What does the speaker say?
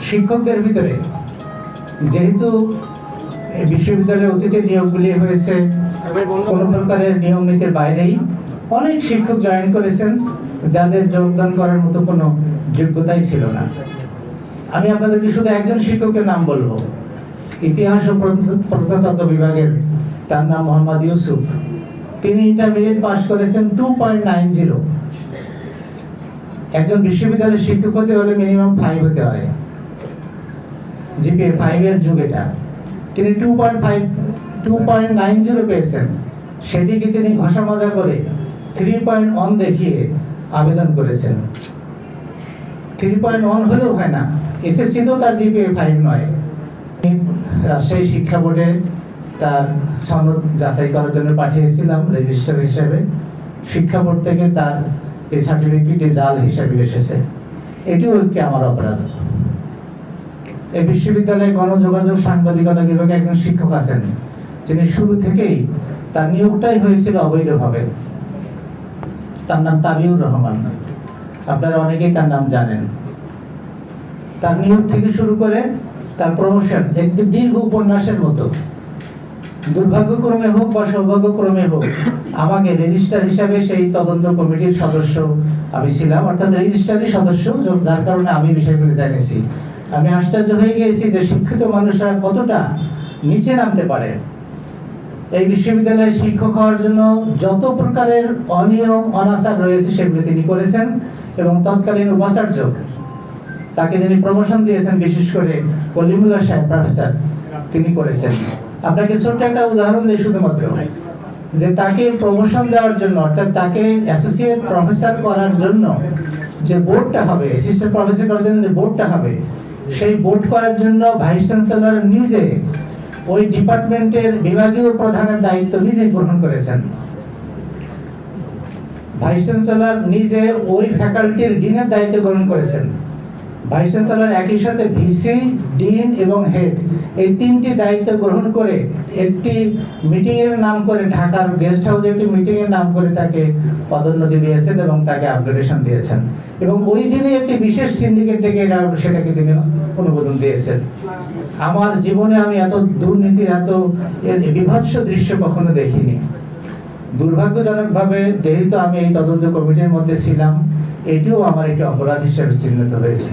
শিক্ষকদের ভিতরে যেহেতু বিশ্ববিদ্যালয়ের অতীতে নিয়োগগুলি হয়েছে কোনো প্রকারের নিয়ম নীতির বাইরেই, অনেক শিক্ষক জয়েন করেছেন যাদের যোগদান করার মতো কোনো যোগ্যতাই ছিল না। আমি আপনাদেরকে শুধু একজন শিক্ষকের নাম বলবো, ইতিহাস ও প্রত্নতত্ত্ব বিভাগের, তার নাম মোহাম্মদ ইউসুফ। তিনি ইন্টারমিডিয়েট পাস করেছেন 2.90। একজন বিশ্ববিদ্যালয়ের শিক্ষক হতে হলে মিনিমাম 5 হতে হয়, জিপিএ 5 এর যুগ এটা। তিনি 2.90 পেয়েছেন। সেটিকে তিনি ঘষা মাজা করে 3.1 দেখিয়ে আবেদন করেছেন। 3.1 হলেও হয় না, এসএসসিতেও তার জিপিএ 5 নয়। রাজশাহী শিক্ষা বোর্ডে তার সনদ যাচাই করার জন্য পাঠিয়েছিলাম রেজিস্ট্রার হিসেবে। শিক্ষা বোর্ড থেকে তার এই সার্টিফিকেটে জাল হিসেবে এসেছে। এটিও একটি আমার অপরাধ। এই বিশ্ববিদ্যালয়ে গণযোগাযোগ সাংবাদিকতা বিভাগে একজন শিক্ষক আছেন, যিনি শুরু থেকেই তার নিয়োগটাই হয়েছিল অবৈধভাবে। তার নাম তাবিউর রহমান, আপনারা অনেকেই তার নাম জানেন। তার নিয়োগ থেকে শুরু করে তার প্রমোশন একটি দীর্ঘ উপন্যাসের মতো। দুর্ভাগ্যক্রমে হোক বা সৌভাগ্যক্রমে হোক, আমাকে রেজিস্ট্রার হিসাবে সেই তদন্ত কমিটির সদস্য আমি ছিলাম, অর্থাৎ রেজিস্ট্রারের সদস্য, যার কারণে আমি বিষয়গুলো জেনেছি। আমি আশ্চর্য হয়ে গিয়েছি যে শিক্ষিত মানুষরা কতটা নিচে নামতে পারে। এই বিশ্ববিদ্যালয়ের শিক্ষক হওয়ার জন্য যত প্রকারের অনিয়ম অনাচার রয়েছে সেগুলো তিনি করেছেন, এবং তৎকালীন উপাচার্য তাকে যিনি প্রমোশন দিয়েছেন, বিশেষ করে কলিমুল্লাহ সাহেব প্রফেসর, তিনি করেছেন। আপনাকে ছোট্ট একটা উদাহরণ দিই শুধুমাত্র, যে তাকে প্রমোশন দেওয়ার জন্য, অর্থাৎ তাকে অ্যাসোসিয়েট প্রফেসর করার জন্য যে বোর্ডটা হবে, অ্যাসিস্ট্যান্ট প্রফেসর করার জন্য যে বোর্ডটা হবে, সেই বোর্ড করার জন্য ভাইস চ্যান্সেলর নিজে ওই ডিপার্টমেন্টের বিভাগীয় প্রধানের দায়িত্ব নিজে গ্রহণ করেছেন। ভাইস চ্যান্সেলর নিজে ওই ফ্যাকাল্টির ডিনের দায়িত্ব গ্রহণ করেছেন। ভাইস চ্যান্সেলর একই সাথে ভিসি, ডিন এবং হেড, এই তিনটি দায়িত্ব গ্রহণ করে একটি মিটিং এর নাম করে, ঢাকার গেস্ট হাউসে একটি মিটিং এর নাম করে তাকে পদোন্নতি দিয়েছেন এবং তাকে আপগ্রেডেশন দিয়েছেন। এবং ওই দিনে একটি বিশেষ সিন্ডিকেট ডেকে সেটাকে তিনি অনুমোদন দিয়েছেন। আমার জীবনে আমি এত দুর্নীতির, এত বিভৎস দৃশ্য কখনো দেখিনি। দুর্ভাগ্যজনকভাবে যেহেতু আমি এই তদন্ত কমিটির মধ্যে ছিলাম, এটিও আমার একটি অপরাধ হিসেবে চিহ্নিত হয়েছে।